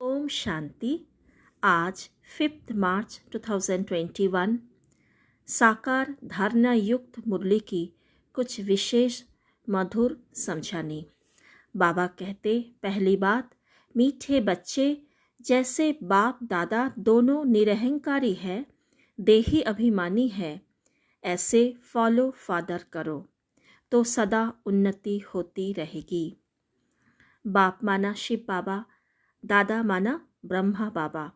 ओम शांति। आज 5 मार्च 2021 साकार धारणा युक्त मुरली की कुछ विशेष मधुर समझानी। बाबा कहते, पहली बात, मीठे बच्चे जैसे बाप दादा दोनों निरहंकारी है, देही अभिमानी है, ऐसे फॉलो फादर करो तो सदा उन्नति होती रहेगी। बाप माना शिव बाबा, दादा माना ब्रह्मा बाबा।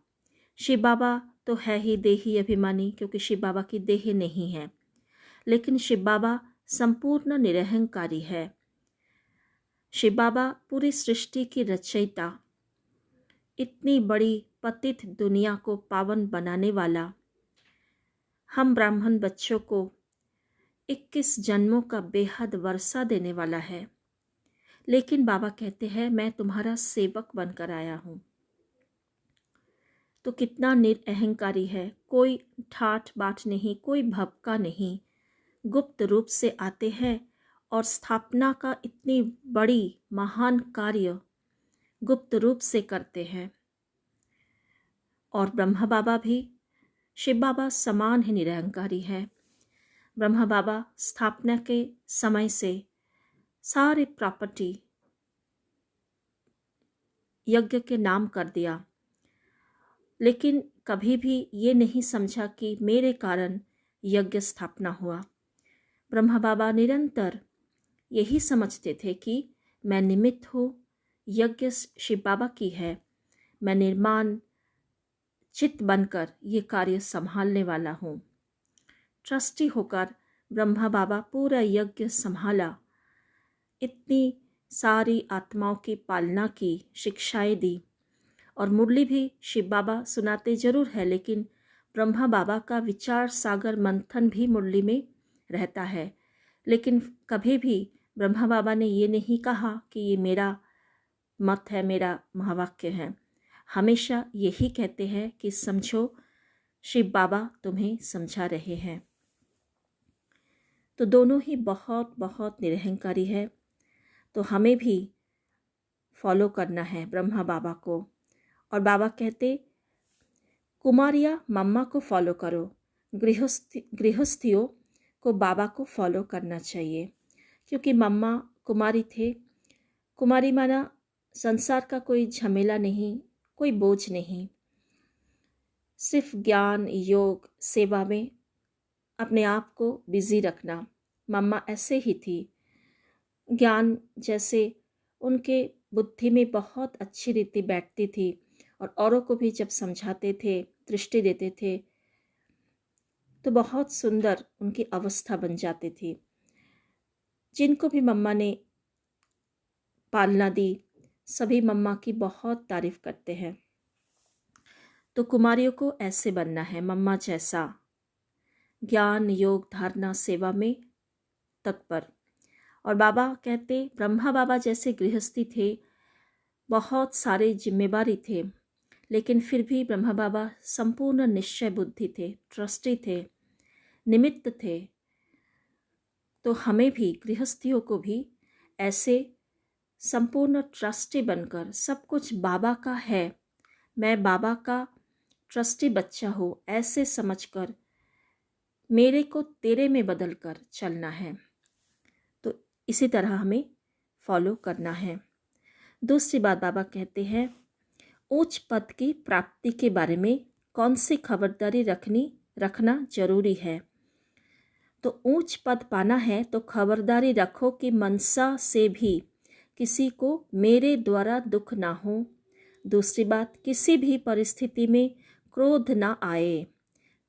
शिव बाबा तो है ही देही अभिमानी, क्योंकि शिव बाबा की देह नहीं है, लेकिन शिव बाबा संपूर्ण निरहंकारी है। शिव बाबा पूरी सृष्टि की रचयिता, इतनी बड़ी पतित दुनिया को पावन बनाने वाला, हम ब्राह्मण बच्चों को 21 जन्मों का बेहद वर्षा देने वाला है। लेकिन बाबा कहते हैं, मैं तुम्हारा सेवक बनकर आया हूँ। तो कितना निरअहंकारी है, कोई ठाठ बाट नहीं, कोई भपका नहीं, गुप्त रूप से आते हैं और स्थापना का इतनी बड़ी महान कार्य गुप्त रूप से करते हैं। और ब्रह्मा बाबा भी शिव बाबा समान ही निरअहंकारी है। ब्रह्मा बाबा स्थापना के समय से सारी प्रॉपर्टी यज्ञ के नाम कर दिया, लेकिन कभी भी ये नहीं समझा कि मेरे कारण यज्ञ स्थापना हुआ। ब्रह्मा बाबा निरंतर यही समझते थे कि मैं निमित्त हूँ, यज्ञ शिव बाबा की है, मैं निर्माण चित्त बनकर ये कार्य संभालने वाला हूँ। ट्रस्टी होकर ब्रह्मा बाबा पूरा यज्ञ संभाला, इतनी सारी आत्माओं की पालना की, शिक्षाएं दी। और मुरली भी शिव बाबा सुनाते जरूर है, लेकिन ब्रह्मा बाबा का विचार सागर मंथन भी मुरली में रहता है। लेकिन कभी भी ब्रह्मा बाबा ने ये नहीं कहा कि ये मेरा मत है, मेरा महावाक्य है। हमेशा यही कहते हैं कि समझो, शिव बाबा तुम्हें समझा रहे हैं। तो दोनों ही बहुत बहुत निरहंकारी है, तो हमें भी फॉलो करना है ब्रह्मा बाबा को। और बाबा कहते, कुमारिया मम्मा को फॉलो करो, गृहस्थियों को बाबा को फॉलो करना चाहिए, क्योंकि मम्मा कुमारी थे। कुमारी माना संसार का कोई झमेला नहीं, कोई बोझ नहीं, सिर्फ ज्ञान योग सेवा में अपने आप को बिजी रखना। मम्मा ऐसे ही थी, ज्ञान जैसे उनके बुद्धि में बहुत अच्छी रीति बैठती थी, और औरों को भी जब समझाते थे, दृष्टि देते थे, तो बहुत सुंदर उनकी अवस्था बन जाती थी। जिनको भी मम्मा ने पालना दी, सभी मम्मा की बहुत तारीफ करते हैं। तो कुमारियों को ऐसे बनना है, मम्मा जैसा, ज्ञान योग धारणा सेवा में तत्पर। और बाबा कहते, ब्रह्मा बाबा जैसे गृहस्थी थे, बहुत सारे जिम्मेवारी थे, लेकिन फिर भी ब्रह्मा बाबा संपूर्ण निश्चय बुद्धि थे, ट्रस्टी थे, निमित्त थे। तो हमें भी, गृहस्थियों को भी ऐसे संपूर्ण ट्रस्टी बनकर, सब कुछ बाबा का है, मैं बाबा का ट्रस्टी बच्चा हूँ, ऐसे समझकर मेरे को तेरे में बदल कर चलना है। तो इसी तरह हमें फॉलो करना है। दूसरी बात बाबा कहते हैं, उच्च पद की प्राप्ति के बारे में कौन सी खबरदारी रखना जरूरी है। तो ऊंच पद पाना है तो खबरदारी रखो कि मनसा से भी किसी को मेरे द्वारा दुख ना हो। दूसरी बात, किसी भी परिस्थिति में क्रोध ना आए।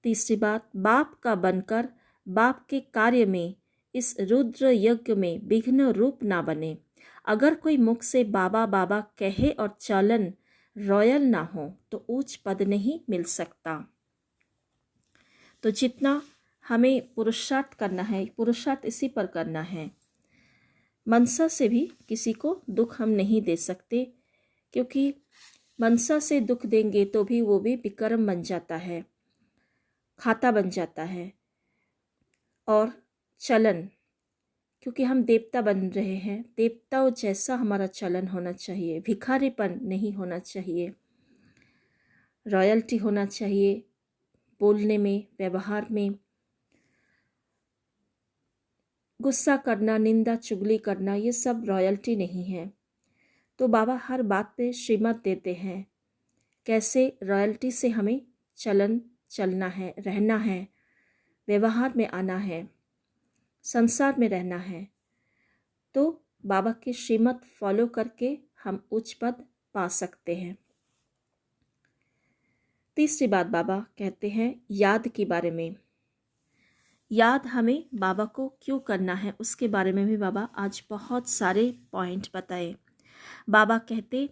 तीसरी बात, बाप का बनकर बाप के कार्य में, इस रुद्र यज्ञ में विघ्न रूप ना बने। अगर कोई मुख से बाबा बाबा कहे और चलन रॉयल ना हो तो उच्च पद नहीं मिल सकता। तो जितना हमें पुरुषार्थ करना है, पुरुषार्थ इसी पर करना है। मनसा से भी किसी को दुख हम नहीं दे सकते, क्योंकि मनसा से दुख देंगे तो भी वो भी विकर्म बन जाता है, खाता बन जाता है। और चलन, क्योंकि हम देवता बन रहे हैं, देवताओं जैसा हमारा चलन होना चाहिए, भिखारीपन नहीं होना चाहिए। रॉयल्टी होना चाहिए बोलने में, व्यवहार में। गुस्सा करना, निंदा चुगली करना, ये सब रॉयल्टी नहीं है। तो बाबा हर बात पे श्रीमत देते हैं, कैसे रॉयल्टी से हमें चलना है, रहना है, व्यवहार में आना है, संसार में रहना है। तो बाबा की श्रीमत फॉलो करके हम उच्च पद पा सकते हैं। तीसरी बात बाबा कहते हैं याद के बारे में। याद हमें बाबा को क्यों करना है उसके बारे में भी बाबा आज बहुत सारे पॉइंट बताए। बाबा कहते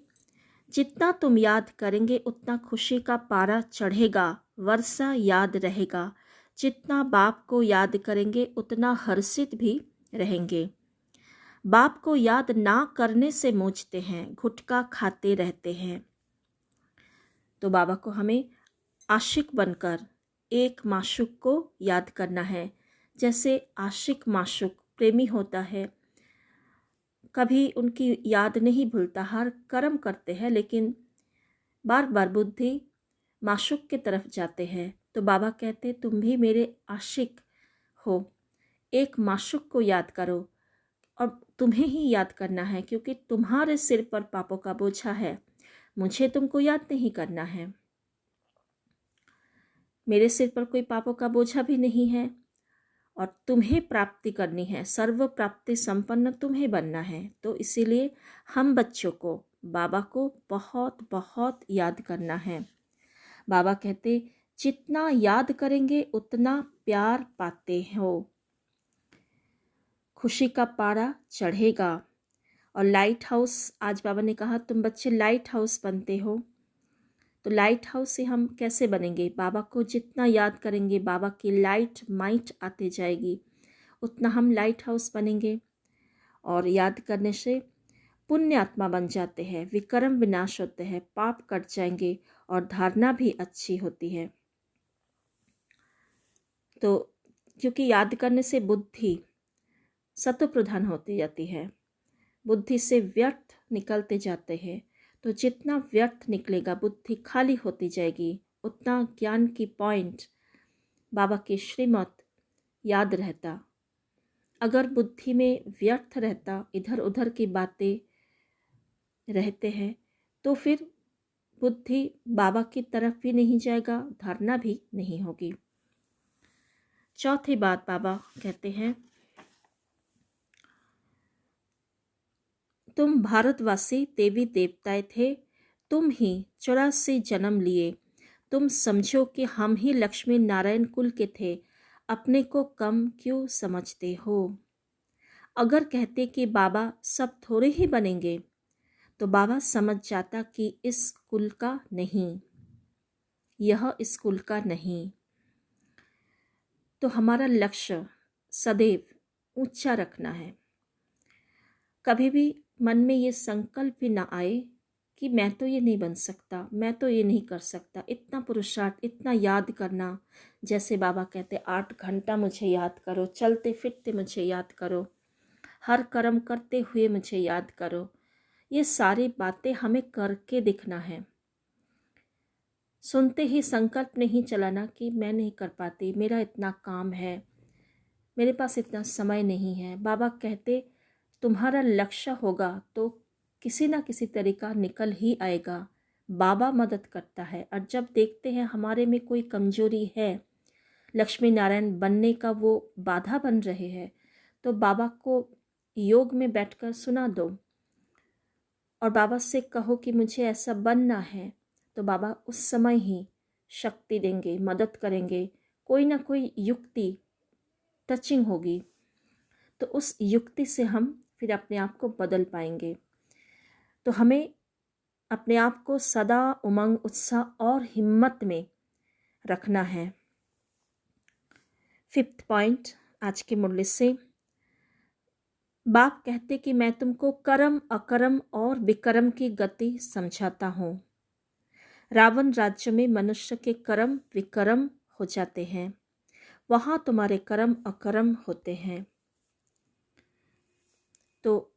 जितना तुम याद करेंगे उतना खुशी का पारा चढ़ेगा, वर्षा याद रहेगा। जितना बाप को याद करेंगे उतना हर्षित भी रहेंगे। बाप को याद ना करने से मूझते हैं, गुटखा खाते रहते हैं। तो बाबा को हमें आशिक बनकर एक माशूक को याद करना है। जैसे आशिक माशूक प्रेमी होता है, कभी उनकी याद नहीं भूलता, हर कर्म करते हैं, लेकिन बार बार बुद्धि माशूक की तरफ जाते हैं। तो बाबा कहते तुम भी मेरे आशिक हो, एक माशूक को याद करो और तुम्हें ही याद करना है, क्योंकि तुम्हारे सिर पर पापों का बोझा है। मुझे तुमको याद नहीं करना है, मेरे सिर पर कोई पापों का बोझा भी नहीं है, और तुम्हें प्राप्ति करनी है, सर्व प्राप्ति संपन्न तुम्हें बनना है। तो इसीलिए हम बच्चों को बाबा को बहुत बहुत याद करना है। बाबा कहते जितना याद करेंगे उतना प्यार पाते हो, खुशी का पारा चढ़ेगा। और लाइट हाउस, आज बाबा ने कहा तुम बच्चे लाइट हाउस बनते हो। तो लाइट हाउस से हम कैसे बनेंगे? बाबा को जितना याद करेंगे, बाबा की लाइट माइट आते जाएगी, उतना हम लाइट हाउस बनेंगे। और याद करने से पुण्य आत्मा बन जाते हैं, विकर्म विनाश होते हैं, पाप कट जाएंगे और धारणा भी अच्छी होती है। तो क्योंकि याद करने से बुद्धि सत्व प्रधान होती जाती है, बुद्धि से व्यर्थ निकलते जाते हैं। तो जितना व्यर्थ निकलेगा, बुद्धि खाली होती जाएगी, उतना ज्ञान की पॉइंट, बाबा की श्रीमत याद रहता। अगर बुद्धि में व्यर्थ रहता, इधर उधर की बातें रहते हैं, तो फिर बुद्धि बाबा की तरफ भी नहीं जाएगा, धारणा भी नहीं होगी। चौथी बात बाबा कहते हैं तुम भारतवासी देवी देवताएं थे, तुम ही 84 जन्म लिए। तुम समझो कि हम ही लक्ष्मी नारायण कुल के थे, अपने को कम क्यों समझते हो? अगर कहते कि बाबा सब थोड़े ही बनेंगे, तो बाबा समझ जाता कि इस कुल का नहीं, यह इस कुल का नहीं। तो हमारा लक्ष्य सदैव ऊंचा रखना है। कभी भी मन में ये संकल्प भी ना आए कि मैं तो ये नहीं बन सकता, मैं तो ये नहीं कर सकता। इतना पुरुषार्थ, इतना याद करना, जैसे बाबा कहते 8 घंटा मुझे याद करो, चलते फिरते मुझे याद करो, हर कर्म करते हुए मुझे याद करो। ये सारी बातें हमें करके दिखना है। सुनते ही संकल्प नहीं चलाना कि मैं नहीं कर पाती, मेरा इतना काम है, मेरे पास इतना समय नहीं है। बाबा कहते तुम्हारा लक्ष्य होगा तो किसी ना किसी तरीका निकल ही आएगा। बाबा मदद करता है। और जब देखते हैं हमारे में कोई कमजोरी है, लक्ष्मी नारायण बनने का वो बाधा बन रहे हैं, तो बाबा को योग में बैठकर सुना दो और बाबा से कहो कि मुझे ऐसा बनना है। तो बाबा उस समय ही शक्ति देंगे, मदद करेंगे, कोई ना कोई युक्ति टचिंग होगी, तो उस युक्ति से हम फिर अपने आप को बदल पाएंगे। तो हमें अपने आप को सदा उमंग, उत्साह और हिम्मत में रखना है। 5th पॉइंट आज के मुरली से बाप कहते कि मैं तुमको कर्म, अकर्म और विकर्म की गति समझाता हूँ। रावण राज्य में मनुष्य के कर्म विकर्म हो जाते हैं, वहाँ तुम्हारे कर्म अकर्म होते हैं। तो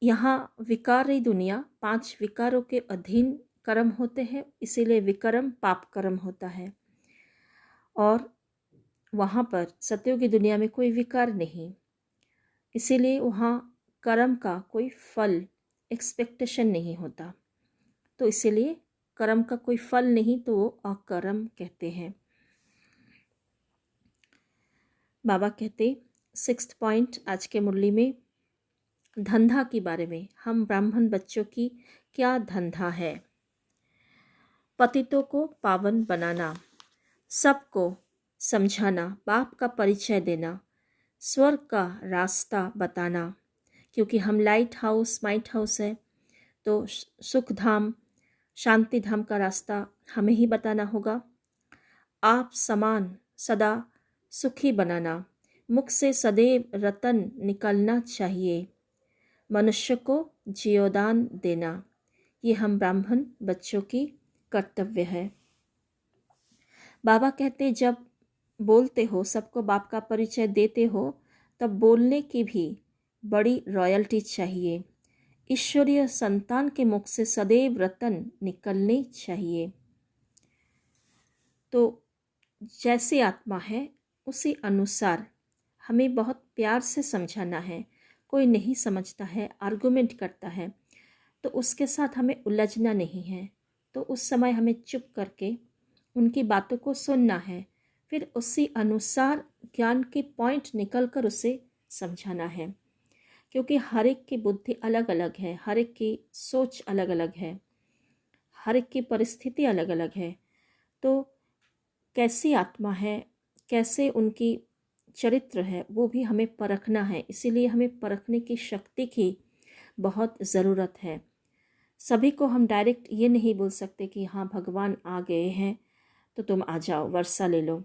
यहाँ विकारी दुनिया 5 विकारों के अधीन कर्म होते हैं, इसीलिए विकर्म पाप कर्म होता है। और वहाँ पर सत्युग की दुनिया में कोई विकार नहीं, इसीलिए वहाँ कर्म का कोई फल एक्सपेक्टेशन नहीं होता, तो इसीलिए कर्म का कोई फल नहीं, तो वो अकर्म कहते हैं। बाबा कहते 6th पॉइंट आज के मुरली में धंधा के बारे में, हम ब्राह्मण बच्चों की क्या धंधा है। पतितों को पावन बनाना, सबको समझाना, बाप का परिचय देना, स्वर्ग का रास्ता बताना, क्योंकि हम लाइट हाउस माइट हाउस है, तो सुख धाम शांति धाम का रास्ता हमें ही बताना होगा। आप समान सदा सुखी बनाना, मुख से सदैव रतन निकलना चाहिए, मनुष्य को जीवदान देना, ये हम ब्राह्मण बच्चों की कर्तव्य है। बाबा कहते जब बोलते हो, सबको बाप का परिचय देते हो, तब बोलने की भी बड़ी रॉयल्टी चाहिए। ईश्वरीय संतान के मुख से सदैव रतन निकलने चाहिए। तो जैसी आत्मा है उसी अनुसार हमें बहुत प्यार से समझाना है। कोई नहीं समझता है, आर्गुमेंट करता है, तो उसके साथ हमें उलझना नहीं है। तो उस समय हमें चुप करके उनकी बातों को सुनना है, फिर उसी अनुसार ज्ञान के पॉइंट निकल कर उसे समझाना है। क्योंकि हर एक की बुद्धि अलग अलग है, हर एक की सोच अलग अलग है, हर एक की परिस्थिति अलग अलग है। तो कैसी आत्मा है, कैसे उनकी चरित्र है, वो भी हमें परखना है। इसीलिए हमें परखने की शक्ति की बहुत ज़रूरत है। सभी को हम डायरेक्ट ये नहीं बोल सकते कि हाँ भगवान आ गए हैं तो तुम आ जाओ, वर्षा ले लो।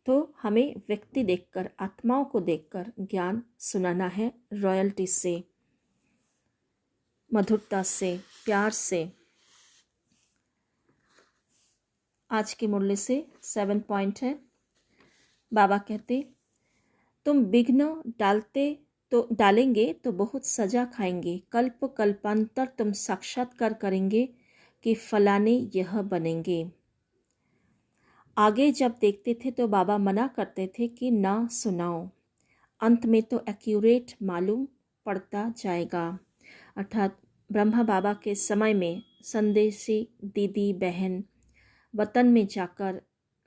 तो हमें व्यक्ति देखकर, आत्माओं को देखकर ज्ञान सुनाना है, रॉयल्टी से, मधुरता से, प्यार से। आज की मुरली से 7 पॉइंट है। बाबा कहते तुम विघ्न डालेंगे तो बहुत सजा खाएंगे, कल्प कल्पांतर तुम साक्षात्कार करेंगे कि फलाने यह बनेंगे। आगे जब देखते थे तो बाबा मना करते थे कि ना सुनाओ, अंत में तो एक्यूरेट मालूम पड़ता जाएगा। अर्थात ब्रह्मा बाबा के समय में संदेशी दीदी बहन वतन में जाकर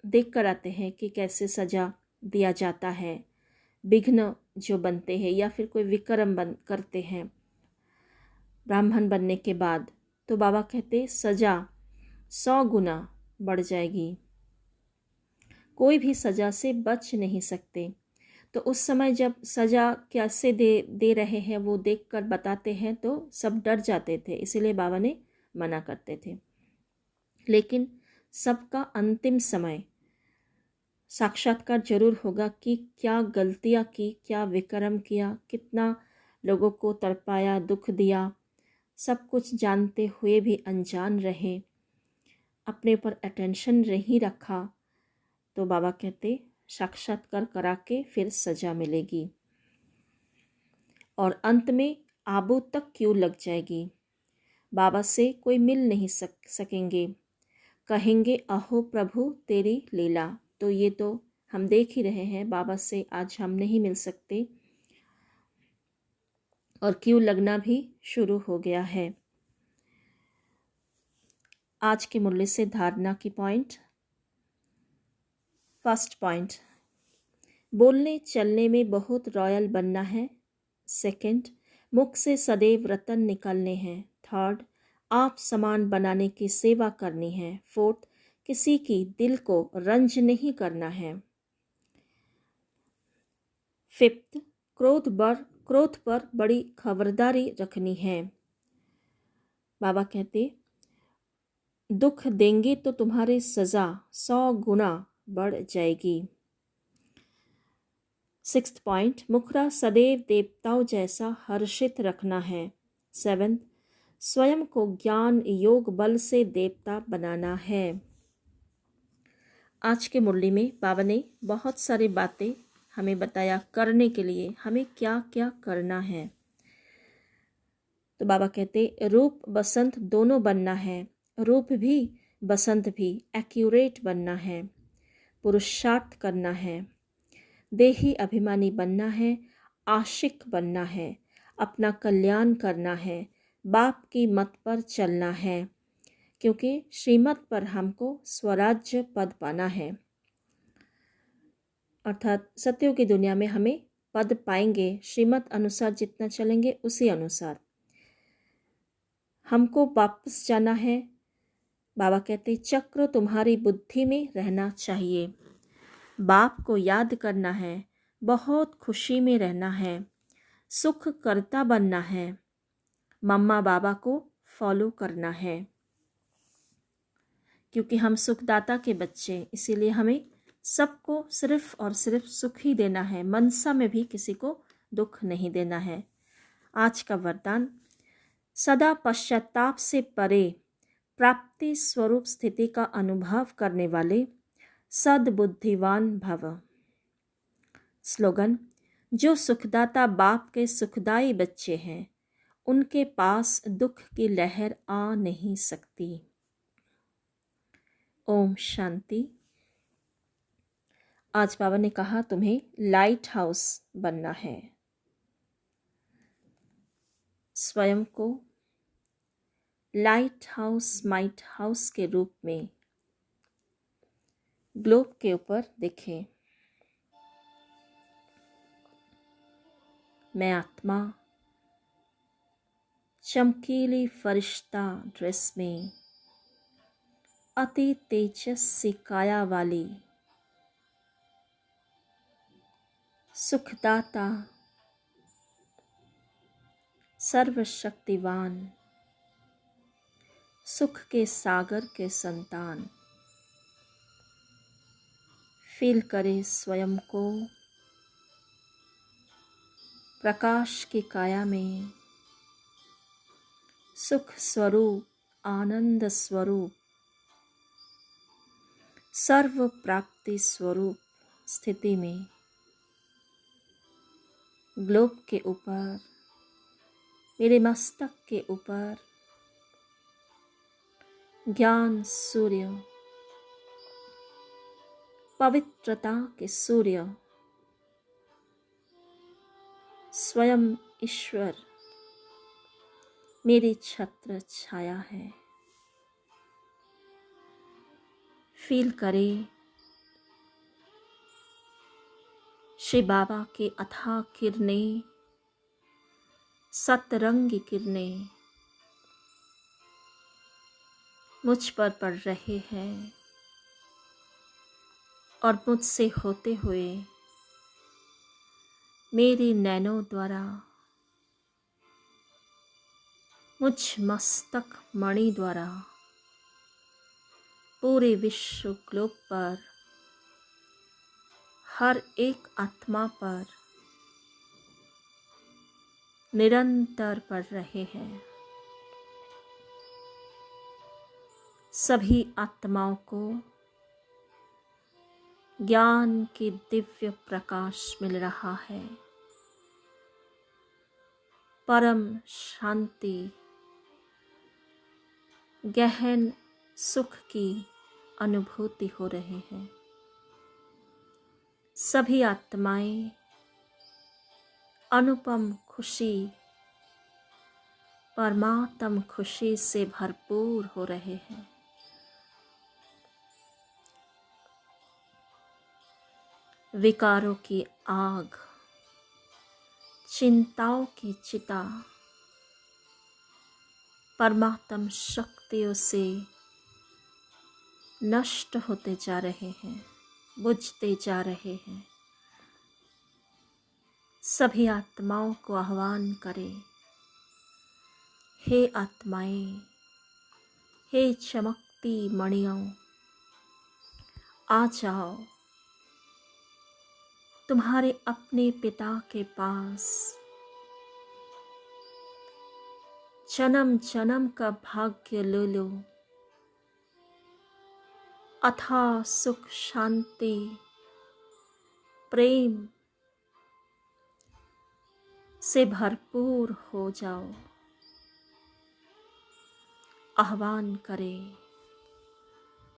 देख कर आते हैं कि कैसे सजा दिया जाता है, विघ्न जो बनते हैं या फिर कोई विक्रम करते हैं ब्राह्मण बनने के बाद, तो बाबा कहते सजा 100 गुना बढ़ जाएगी, कोई भी सजा से बच नहीं सकते। तो उस समय जब सजा कैसे दे रहे हैं वो देखकर बताते हैं तो सब डर जाते थे, इसीलिए बाबा ने मना करते थे। लेकिन सबका अंतिम समय साक्षात्कार जरूर होगा कि क्या गलतियाँ की, क्या विक्रम किया, कितना लोगों को तड़पाया, दुख दिया, सब कुछ जानते हुए भी अनजान रहे, अपने पर अटेंशन नहीं रखा। तो बाबा कहते साक्षात्कार करा के फिर सजा मिलेगी और अंत में आबू तक क्यों लग जाएगी, बाबा से कोई मिल नहीं सकेंगे, कहेंगे अहो प्रभु तेरी लीला। तो ये तो हम देख ही रहे हैं, बाबा से आज हम नहीं मिल सकते और क्यों लगना भी शुरू हो गया है। आज के मुरली से धारणा की पॉइंट। फर्स्ट पॉइंट, बोलने चलने में बहुत रॉयल बनना है। सेकंड, मुख से सदैव रतन निकलने हैं। थर्ड, आप समान बनाने की सेवा करनी है। फोर्थ, किसी की दिल को रंज नहीं करना है। फिफ्थ, क्रोध पर बड़ी खबरदारी रखनी है। बाबा कहते दुख देंगे तो तुम्हारी सजा 100 गुना बढ़ जाएगी। 6th पॉइंट, मुखरा सदैव देवताओं जैसा हर्षित रखना है। 7th, स्वयं को ज्ञान योग बल से देवता बनाना है। आज के मुरली में बाबा ने बहुत सारी बातें हमें बताया करने के लिए हमें क्या क्या करना है। तो बाबा कहते रूप बसंत दोनों बनना है, रूप भी बसंत भी एक्यूरेट बनना है, पुरुषार्थ करना है, देही अभिमानी बनना है, आशिक बनना है, अपना कल्याण करना है, बाप की मत पर चलना है, क्योंकि श्रीमत पर हमको स्वराज्य पद पाना है। अर्थात सत्यों की दुनिया में हमें पद पाएंगे, श्रीमत अनुसार जितना चलेंगे उसी अनुसार हमको वापस जाना है। बाबा कहते चक्र तुम्हारी बुद्धि में रहना चाहिए, बाप को याद करना है, बहुत खुशी में रहना है, सुख करता बनना है, मम्मा बाबा को फॉलो करना है, क्योंकि हम सुखदाता के बच्चे, इसीलिए हमें सबको सिर्फ और सिर्फ सुख ही देना है, मनसा में भी किसी को दुख नहीं देना है। आज का वरदान, सदा पश्चाताप से परे प्राप्ति स्वरूप स्थिति का अनुभव करने वाले सद्बुद्धिवान भव। स्लोगन, जो सुखदाता बाप के सुखदाई बच्चे हैं उनके पास दुख की लहर आ नहीं सकती। ओम शांति। आज बाबा ने कहा तुम्हें लाइट हाउस बनना है, स्वयं को लाइट हाउस माइट हाउस के रूप में ग्लोब के ऊपर देखें। मैं आत्मा चमकीली फरिश्ता ड्रेस में अति तेजस्वी काया वाली सुखदाता सर्वशक्तिवान सुख के सागर के संतान, फील करे स्वयं को प्रकाश की काया में, सुख स्वरूप, आनंद स्वरूप, सर्व प्राप्ति स्वरूप स्थिति में ग्लोब के ऊपर, मेरे मस्तक के ऊपर ज्ञान सूर्य, पवित्रता के सूर्य, स्वयं ईश्वर मेरी छत्र छाया है। फील करे श्री बाबा के अथाह किरणें, सतरंगी किरणें मुझ पर पड़ रहे हैं और मुझसे होते हुए मेरी नैनों द्वारा, मुझ मस्तक मणि द्वारा पूरे विश्व ग्लोब पर हर एक आत्मा पर निरंतर पड़ रहे हैं। सभी आत्माओं को ज्ञान की दिव्य प्रकाश मिल रहा है, परम शांति, गहन सुख की अनुभूति हो रही है। सभी आत्माएं अनुपम खुशी, परमात्म खुशी से भरपूर हो रहे हैं। विकारों की आग, चिंताओं की चिता परमात्म शक्तियों से नष्ट होते जा रहे हैं, बुझते जा रहे हैं। सभी आत्माओं को आह्वान करें, हे आत्माएं, हे चमकती मणियों, आ जाओ तुम्हारे अपने पिता के पास। जन्म जन्म का भाग्य ले लो, अथाह सुख, शांति, प्रेम से भरपूर हो जाओ। आह्वान करें।